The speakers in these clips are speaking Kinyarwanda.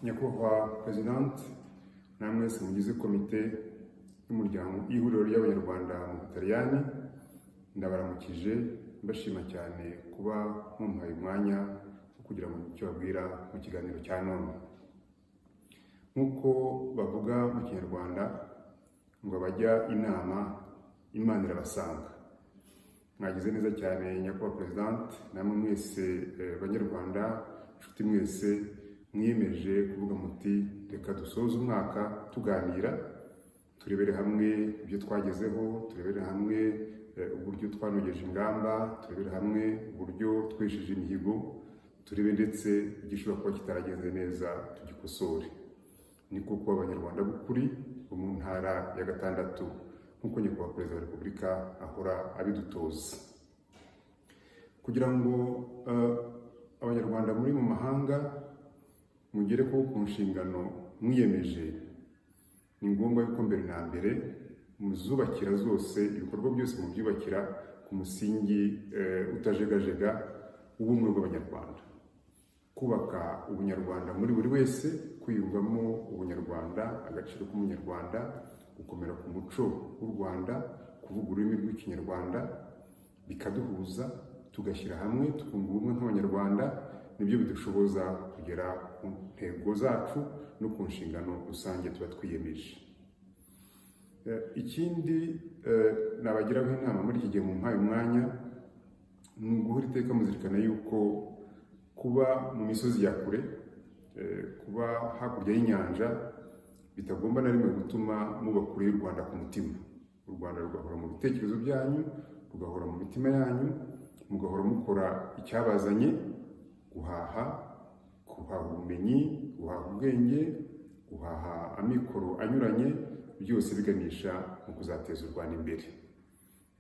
Nyakubahwa President, namwe mugize komite y'umuryango y'ihuriro ry'Abanyarwanda mu Butaliyani, ndabaramukije mbashima cyane kuba mumpaye umwanya wo kugira ngo icyo babwira mu kiganiro cya none. Nkuko bavuga mu Kinyarwanda ngo abajya inama Imana irabasanga. Mwagize neza cyane Nyakubahwa President, namwe mwese Banyarwanda, inshuti mwese mwiyemeje kuvuga muti reka dusoze umwaka tuganira, turebere hamwe ibyo twagezeho, turebere hamwe uburyo twanogeje ingamba, turebere hamwe uburyo twesheje imihigo, turebe ndetse igishobora kuba kitaragenze neza tugikosore. Ni kuko Abanyarwanda b'ukuri bo mu ntara ya Gatandatu, nk'uko Nyakubahwa Perezida wa Repubulika ahora abidutoza. Kugira ngo Abanyarwanda muri mu mahanga mugere ku nshingano mwiyemeje, ni ngombwa yuko mbere na mbere muzubakira zose ibikorwa byose mubyubakira ku musingi utajegajega w'ubumwe bw'Abanyarwanda. Kubaka ubunyarwanda muri buri wese, kwiyumvamo ubunyarwanda, agaciro k'umunyarwanda, gukomera ku muco w'u Rwanda, kuvuga ururimi rw'Ikinyarwanda, bikaduhuza tugashyira hamwe tukunga ubumwe nk'Abanyarwanda, nibyo bidushoboza kugera ku ntego zacu no ku nshingano rusange tuba twiyemeje. Ikindi nabagiraho inama muri iki gihe mumpaye umwanya, ni uguhora iteka muzirikana yuko kuba mu misozi ya kure, kuba hakurya y'inyanja, bitagomba na rimwe gutuma muba kure y'u Rwanda ku mutima. U Rwanda rugahora mu bitekerezo byanyu, rugahora mu mitima yanyu, mugahora mukora icyabazanye: guhaha ubumenyi, guhaha ubwenge, guhaha amikoro anyuranye, byose biganisha mu kuzateza u Rwanda imbere.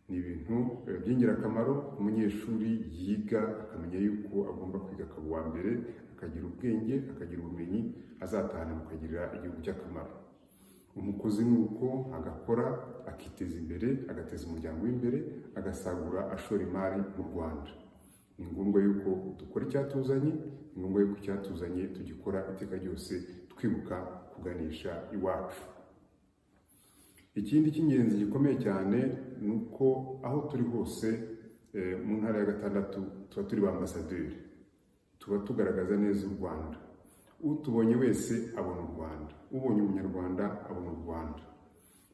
Ni ibintu by'ingirakamaro. Umunyeshuri yiga akamenya yuko agomba kwiga akaba uwa mbere, akagira ubwenge, akagira ubumenyi, azatahana mukagirira igihugu cy'akamaro. Umukozi ni uko agakora akiteza imbere, agateza umuryango w'imbere, agasagura ashora imari mu Rwanda. Ni ngombwa yuko dukora icyatuzanye, ni ngombwa yuko icyatuzanye tugikora iteka ryose twibuka kuganisha iwacu. Ikindi cy'ingenzi gikomeye cyane ni uko aho turi hose mu ntara ya Gatandatu tuba turi ba ambasaderi, tuba tugaragaza neza u Rwanda. Utubonye wese abona u Rwanda, ubonye umunyarwanda abona u Rwanda.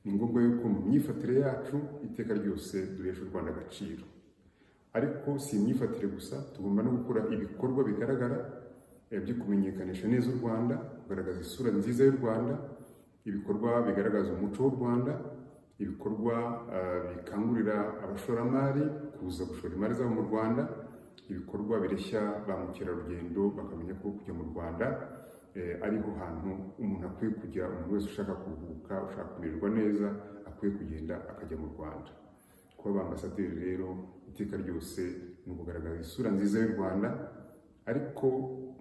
Ni ngombwa yuko mu myifatire yacu iteka ryose duhesha u Rwanda agaciro. Ariko si imyifatire gusa, tugomba no gukora ibikorwa bigaragara byo kumenyekanisha neza u Rwanda, kugaragaza isura nziza y'u Rwanda, ibikorwa bigaragaza umuco w'u Rwanda, ibikorwa bikangurira abashoramari kuza gushora imari zabo mu Rwanda, ibikorwa bireshya ba mukerarugendo bakamenya ko kujya mu Rwanda ariho hantu umuntu akwiye kujya. Umuntu wese ushaka kuruhuka, ushaka kumererwa neza, akwiye kugenda akajya mu Rwanda. Kuba ba ambasaderi rero iteka ryose ni ukugaragaza isura nziza y'u Rwanda, ariko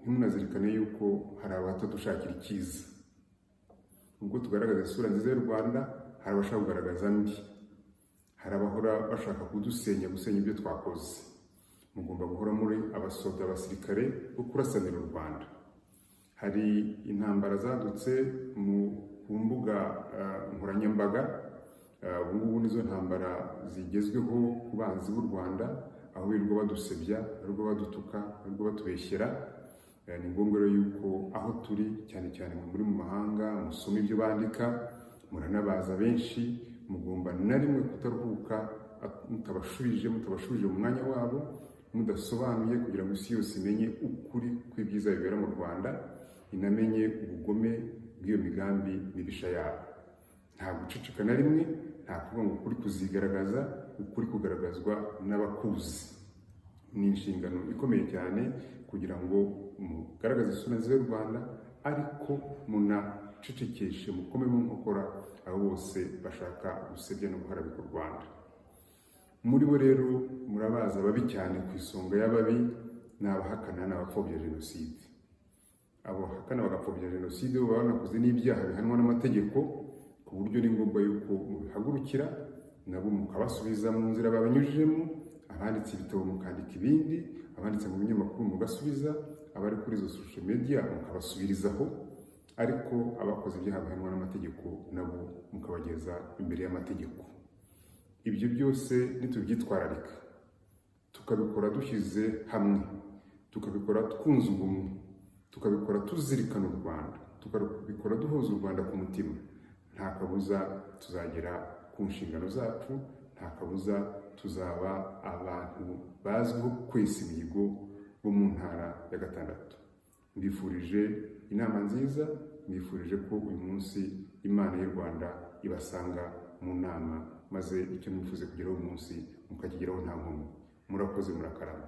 ntimunazirikane yuko hari abatadushakira icyiza. Ubwo tugaragaza isura nziza y'u Rwanda, hari abashaka kugaragaza mbi, hari abahora bashaka kudusenya, gusenya ibyo twakoze. Mugomba guhora muri abasoda, abasirikare bo kurasanira u Rwanda. Hari intambara zadutse ku mbuga nkoranyambaga, ubu ngubu nizo ntambara zigezweho ku banzi b'u Rwanda, aho birirwa badusebya, birirwa badutuka, birirwa batubeshyera. Ni ngombwa rero yuko aho turi, cyane cyane muri mu mahanga, musoma ibyo bandika, muranabaza benshi, mugomba na rimwe kutaruhuka mutabashubije mu mwanya wabo, mudasobanuye, kugira ngo isi yose imenye ukuri kw'ibyiza bibera mu Rwanda, inamenye ubugome bw'iyo migambi mibisha yabo. Nta guceceka na rimwe, nta kuvuga ngo ukuri kuzigaragaza, ukuri kugaragazwa n'abakuzi. Ni inshingano ikomeye cyane kugira ngo mugaragaze isura nziza y'u Rwanda, ariko munacecekeshe, mukome mu nkokora abo bose bashaka gusebya no guharabika u Rwanda. Muri bo rero murabaza babi cyane, ku isonga y'ababi ni abahakana n'abapfobya Jenoside. Abo bahakana bagapfobya Jenoside bo baba banakoze n'ibyaha bihanwa n'amategeko, ku buryo ni ngombwa yuko mubihagurukira, nabo mukabasubiza mu nzira babanyujijemo. Abanditse ibitabo mukandika ibindi, abanditse mu binyamakuru mugasubiza, abari kuri izo social media mukabasubirizaho, ariko abakoze ibyaha bihanwa n'amategeko nabo mukabageza imbere y'amategeko. Ibyo byose nitubyitwararika tukabikora dushyize hamwe, tukabikora twunze ubumwe, tukabikora tuzirikana u Rwanda, tukabikora duhuza u Rwanda ku mutima, nta kabuza tuzagera ku nshingano zacu, nta kabuza tuzaba abantu bazwiho kwesa imihigo bo mu ntara ya gatandatu. Mbifurije inama nziza, mbifurije ko uyu munsi Imana y'u Rwanda ibasanga mu nama, maze icyo mwifuze kugeraho uyu munsi mukakigeraho nta nkomyi. Murakoze, murakarama.